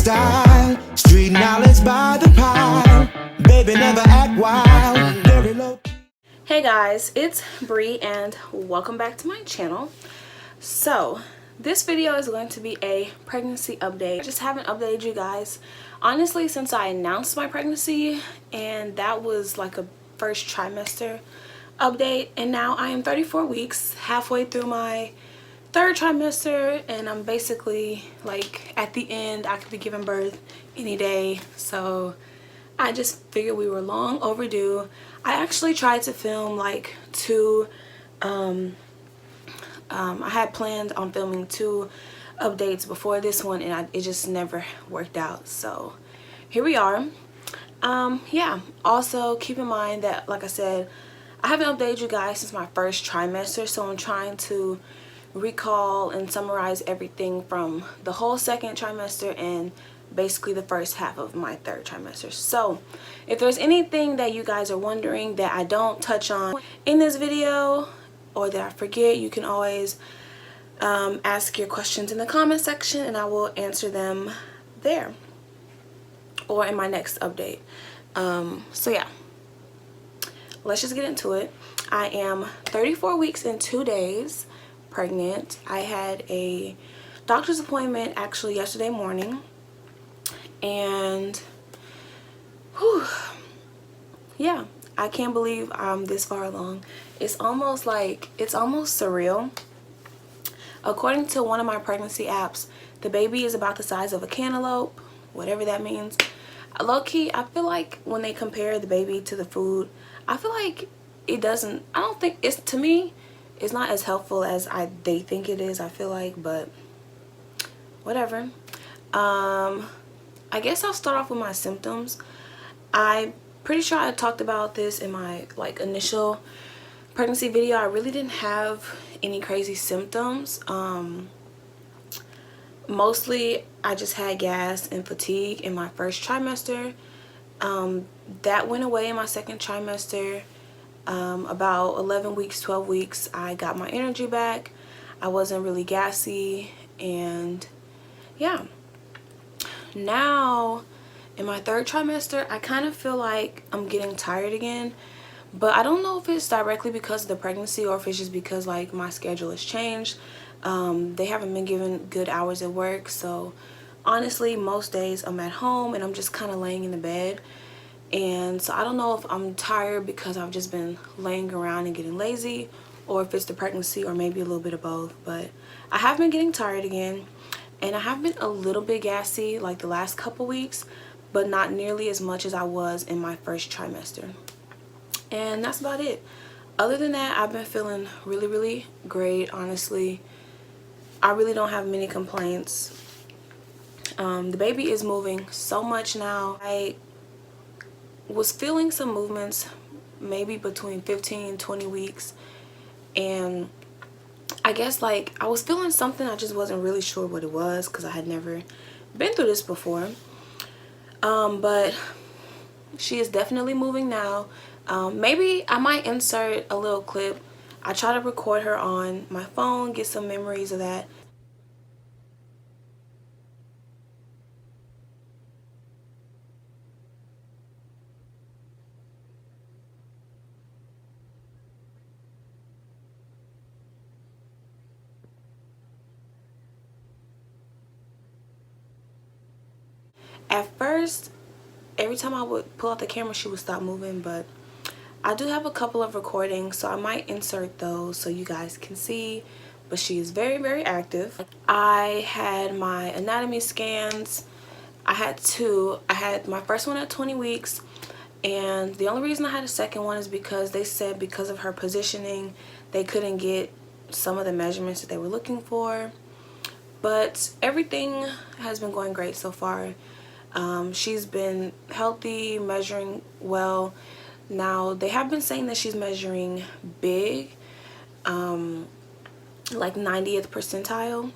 style. Street knowledge by the pile. Baby, never act wild. Very low. Hey guys, it's Bree and welcome back to my channel. So this video is going to be a pregnancy update. I just haven't updated you guys honestly since I announced my pregnancy, and that was like a first trimester update, and now I am 34 weeks, halfway through my third trimester, and I'm basically like at the end. I could be giving birth any day, so I just figured we were long overdue. I actually tried to film like two I had planned on filming two updates before this one, and it just never worked out, so here we are. Yeah, also keep in mind that, like I said, I haven't updated you guys since my first trimester, so I'm trying to recall and summarize everything from the whole second trimester and basically the first half of my third trimester. So if there's anything that you guys are wondering that I don't touch on in this video or that I forget, you can always ask your questions in the comment section and I will answer them there or in my next update. So yeah, let's just get into it. I am 34 weeks and 2 days pregnant. I had a doctor's appointment actually yesterday morning, and whew, yeah, I can't believe I'm this far along. It's almost surreal. According to one of my pregnancy apps, the baby is about the size of a cantaloupe, whatever that means. Low-key, I feel like when they compare the baby to the food, I feel like it doesn't, I don't think it's, to me, it's not as helpful as they think it is, I feel like, but whatever. I guess I'll start off with my symptoms. I'm pretty sure I talked about this in my like initial pregnancy video. I really didn't have any crazy symptoms. Mostly I just had gas and fatigue in my first trimester. That went away in my second trimester. About 11 weeks, 12 weeks, I got my energy back. I wasn't really gassy, and yeah. Now in my third trimester, I kind of feel like I'm getting tired again, but I don't know if it's directly because of the pregnancy or if it's just because like my schedule has changed. They haven't been given good hours at work, so honestly most days I'm at home and I'm just kind of laying in the bed. And so I don't know if I'm tired because I've just been laying around and getting lazy, or if it's the pregnancy, or maybe a little bit of both. But I have been getting tired again, and I have been a little bit gassy like the last couple weeks, but not nearly as much as I was in my first trimester. And that's about it. Other than that, I've been feeling really, really great, honestly. I really don't have many complaints. The baby is moving so much now. I was feeling some movements maybe between 15 and 20 weeks, and I guess like I was feeling something, I just wasn't really sure what it was because I had never been through this before. But she is definitely moving now. Maybe I might insert a little clip. I try to record her on my phone, get some memories of that. At first, every time I would pull out the camera, she would stop moving, but I do have a couple of recordings, so I might insert those so you guys can see. But she is very, very active. I had my anatomy scans. I had two. I had my first one at 20 weeks, and the only reason I had a second one is because they said because of her positioning, they couldn't get some of the measurements that they were looking for. But everything has been going great so far. She's been healthy, measuring well. Now they have been saying that she's measuring big, like 90th percentile,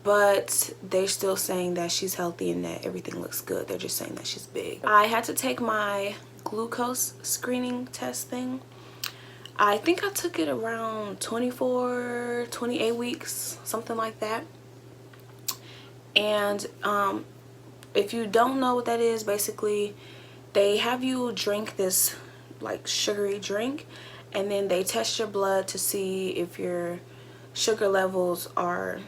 but they're still saying that she's healthy and that everything looks good. They're just saying that she's big. I had to take my glucose screening test thing. I think I took it around 24, 28 weeks, something like that. And if you don't know what that is, basically they have you drink this like sugary drink, and then they test your blood to see if your sugar levels are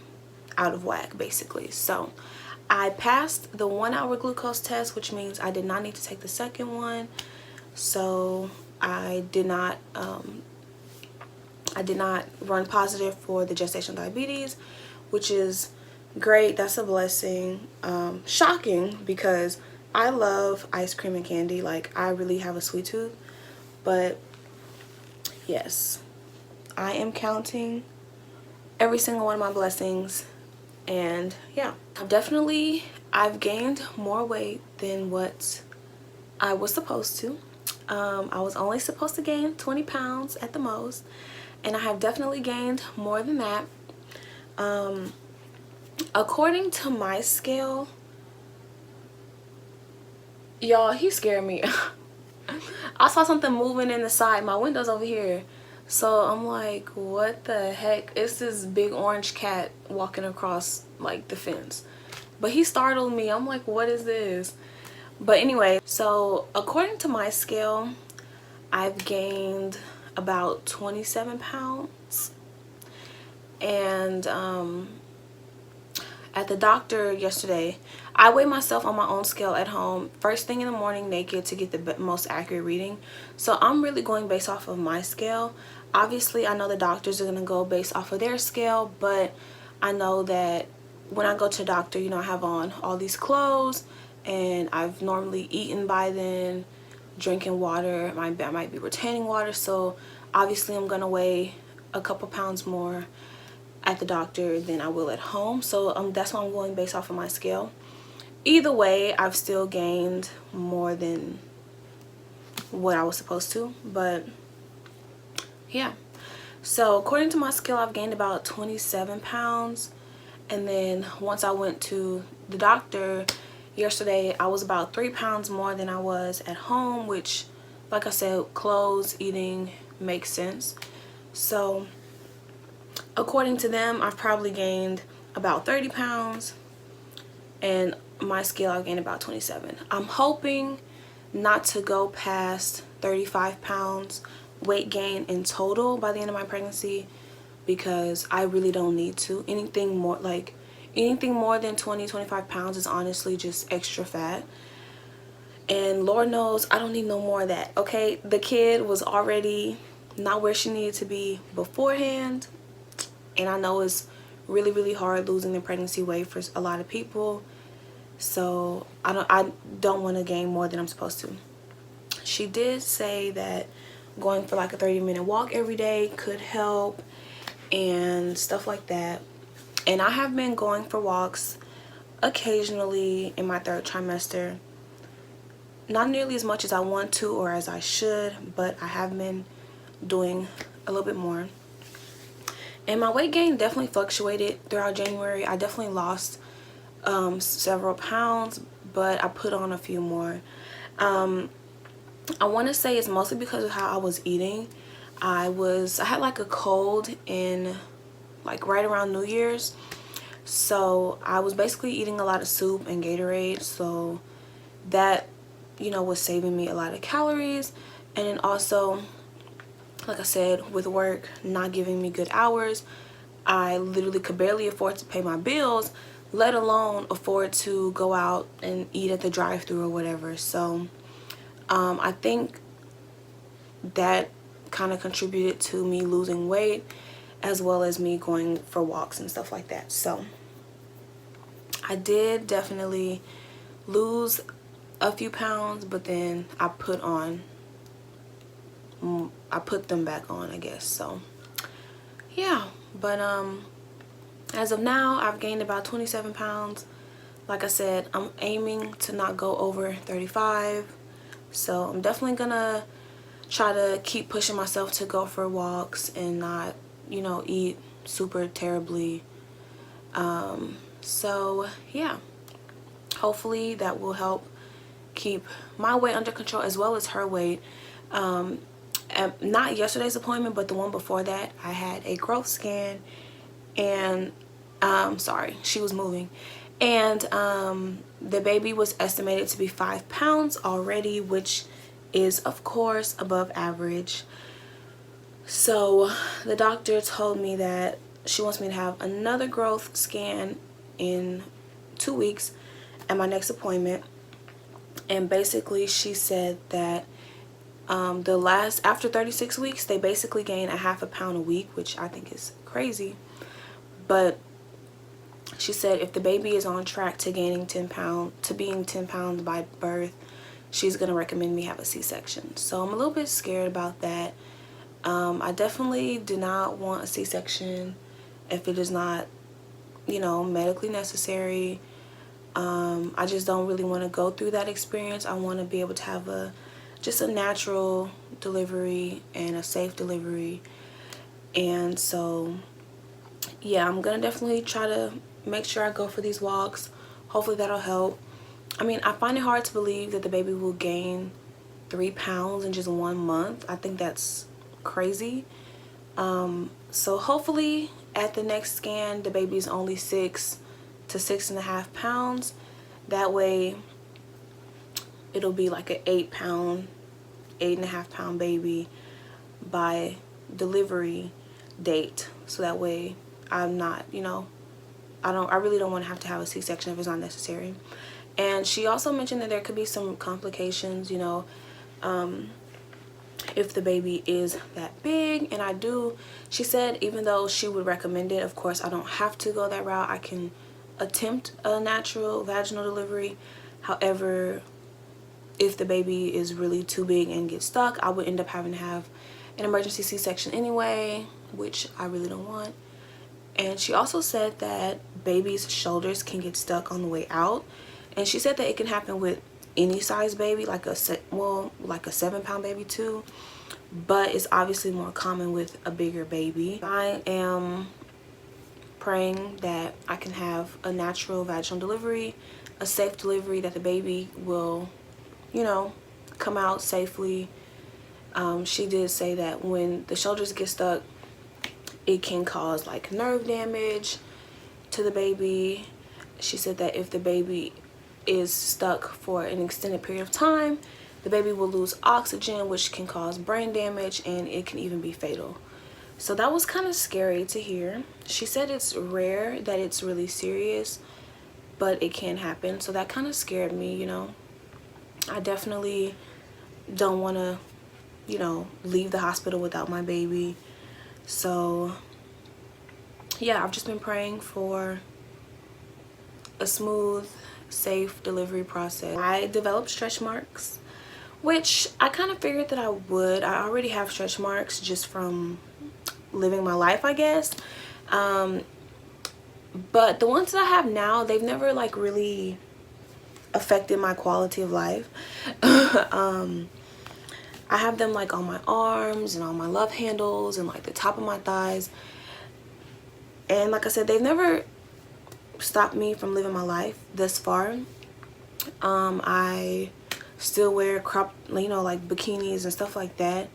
out of whack, basically. So I passed the 1-hour glucose test, which means I did not need to take the second one. So I did not run positive for the gestational diabetes, which is great. That's a blessing. Shocking, because I love ice cream and candy. Like, I really have a sweet tooth. But yes, I am counting every single one of my blessings. And yeah, I've gained more weight than what I was supposed to. I was only supposed to gain 20 pounds at the most, and I have definitely gained more than that. According to my scale, y'all, he scared me. I saw something moving in the side. My window's over here. So I'm like, what the heck? It's this big orange cat walking across like the fence. But he startled me. I'm like, what is this? But anyway, so according to my scale, I've gained about 27 pounds. And at the doctor yesterday, I weighed myself on my own scale at home first thing in the morning naked to get the most accurate reading. So I'm really going based off of my scale. Obviously, I know the doctors are going to go based off of their scale, but I know that when I go to the doctor, you know, I have on all these clothes, and I've normally eaten by then, drinking water. I might be retaining water, so obviously I'm going to weigh a couple pounds more at the doctor than I will at home. So that's why I'm going based off of my scale. Either way, I've still gained more than what I was supposed to, but yeah. So according to my scale, I've gained about 27 pounds. And then once I went to the doctor yesterday, I was about 3 pounds more than I was at home, which, like I said, clothes, eating makes sense. So according to them, I've probably gained about 30 pounds, and my scale, I've gained about 27. I'm hoping not to go past 35 pounds weight gain in total by the end of my pregnancy, because I really don't need to. Anything more than 20-25 pounds is honestly just extra fat, and Lord knows I don't need no more of that. Okay, the kid was already not where she needed to be beforehand, and I know it's really hard losing the pregnancy weight for a lot of people. So I don't want to gain more than I'm supposed to. She did say that going for like a 30-minute walk every day could help and stuff like that. And I have been going for walks occasionally in my 3rd trimester. Not nearly as much as I want to or as I should, but I have been doing a little bit more. And my weight gain definitely fluctuated throughout January. I definitely lost several pounds, but I put on a few more. I want to say it's mostly because of how I was eating. I had like a cold in like right around New Year's, so I was basically eating a lot of soup and Gatorade, so that, you know, was saving me a lot of calories. And then also, like I said, with work not giving me good hours, I literally could barely afford to pay my bills, let alone afford to go out and eat at the drive-thru or whatever. So I think that kind of contributed to me losing weight, as well as me going for walks and stuff like that. So I did definitely lose a few pounds, but then I put them back on, I guess. So yeah, but as of now, I've gained about 27 pounds. Like I said, I'm aiming to not go over 35. So I'm definitely gonna try to keep pushing myself to go for walks and not, you know, eat super terribly. So yeah, hopefully that will help keep my weight under control, as well as her weight. Not yesterday's appointment, but the one before that, I had a growth scan, and sorry, she was moving, And the baby was estimated to be 5 pounds already, which is of course above average. So the doctor told me that she wants me to have another growth scan in 2 weeks at my next appointment. And basically she said that after 36 weeks they basically gain a half a pound a week, which I think is crazy. But she said if the baby is on track to being 10 pounds by birth, she's gonna recommend me have a C-section. So I'm a little bit scared about that. I definitely do not want a C-section if it is not, you know, medically necessary. I just don't really want to go through that experience. I want to be able to have just a natural delivery and a safe delivery. And so yeah, I'm gonna definitely try to make sure I go for these walks. Hopefully that'll help. I mean, I find it hard to believe that the baby will gain 3 pounds in just 1 month. I think that's crazy. So hopefully at the next scan the baby is only 6 to 6.5 pounds. That way it'll be like an 8.5 pound baby by delivery date. So that way I'm not, you know, I really don't want to have a C-section if it's not necessary. And she also mentioned that there could be some complications, you know, if the baby is that big. And she said even though she would recommend it, of course I don't have to go that route. I can attempt a natural vaginal delivery. However, if the baby is really too big and gets stuck, I would end up having to have an emergency C-section anyway, which I really don't want. And she also said that babies' shoulders can get stuck on the way out. And she said that it can happen with any size baby, like a 7-pound baby too, but it's obviously more common with a bigger baby. I am praying that I can have a natural vaginal delivery, a safe delivery, that the baby will, you know, come out safely. She did say that when the shoulders get stuck, it can cause like nerve damage to the baby. She said that if the baby is stuck for an extended period of time, the baby will lose oxygen, which can cause brain damage, and it can even be fatal. So that was kind of scary to hear. She said it's rare that it's really serious, but it can happen. So that kind of scared me, you know. I definitely don't want to, you know, leave the hospital without my baby. So yeah, I've just been praying for a smooth, safe delivery process. I developed stretch marks, which I kind of figured that I would. I already have stretch marks just from living my life, I guess. But the ones that I have now, they've never like really affected my quality of life. I have them like on my arms and on my love handles and like the top of my thighs. And like I said, they've never stopped me from living my life thus far. I still wear crop, you know, like bikinis and stuff like that.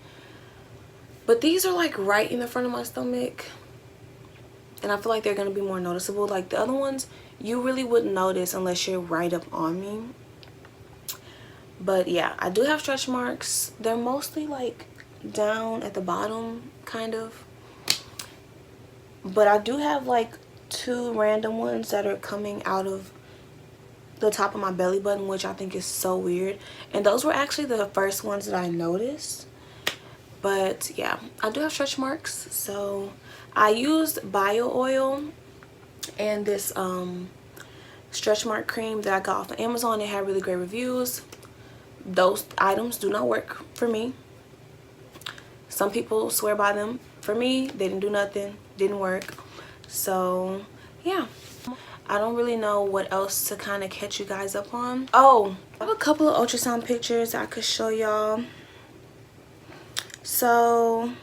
But these are like right in the front of my stomach. And I feel like they're going to be more noticeable. Like the other ones, you really wouldn't notice unless you're right up on me. But yeah, I do have stretch marks. They're mostly like down at the bottom, kind of. But I do have like 2 random ones that are coming out of the top of my belly button, which I think is so weird. And those were actually the first ones that I noticed. But yeah, I do have stretch marks. So I used bio oil and this stretch mark cream that I got off of Amazon. It had really great reviews. Those items do not work for me. Some people swear by them. For me, they didn't do nothing, didn't work. So yeah, I don't really know what else to kind of catch you guys up on. Oh, I have a couple of ultrasound pictures I could show y'all. So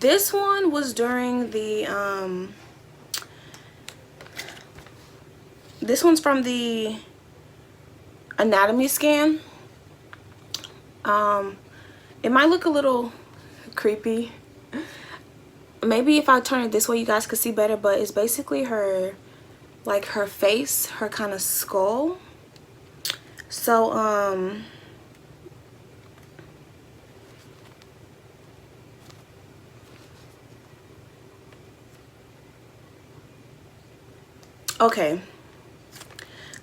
this one was during the this one's from the anatomy scan. It might look a little creepy. Maybe if I turn it this way you guys could see better, but it's basically her like her face, her kind of skull. So okay,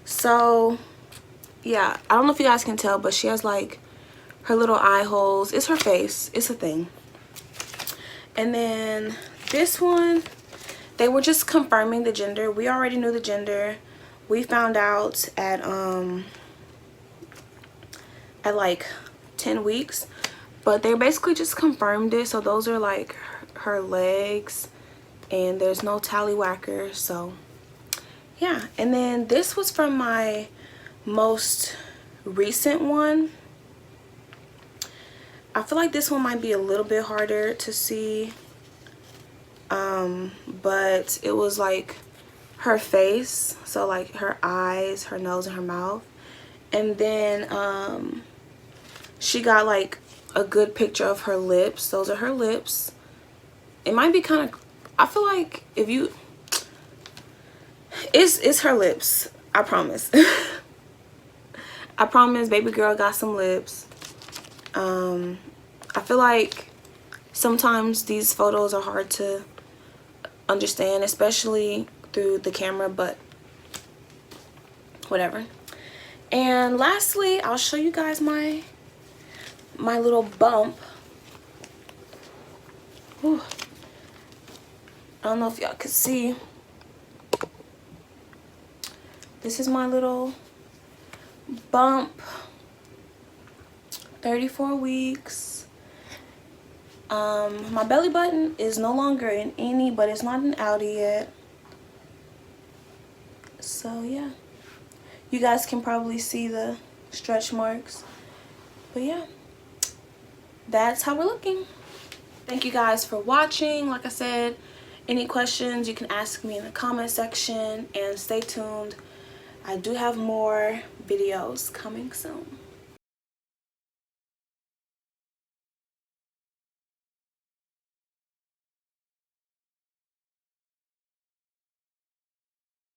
so yeah, I don't know if you guys can tell, but she has like her little eye holes. It's her face, it's a thing. And then this one, they were just confirming the gender. We already knew the gender. We found out at like 10 weeks, but they basically just confirmed it. So those are like her legs, and there's no tallywhacker. So yeah. And then this was from my most recent one. I feel like this one might be a little bit harder to see, but it was like her face, so like her eyes, her nose, and her mouth. And then she got like a good picture of her lips. Those are her lips. It might be kind of, I feel like if you, it's her lips, I promise. I promise, baby girl got some lips. I feel like sometimes these photos are hard to understand, especially through the camera, but whatever. And lastly, I'll show you guys my little bump. Whew. I don't know if y'all could see. This is my little bump. 34 weeks. My belly button is no longer an innie, but it's not an outie yet. So yeah, you guys can probably see the stretch marks. But yeah, that's how we're looking. Thank you guys for watching. Like I said, any questions you can ask me in the comment section, and stay tuned. I do have more videos coming soon.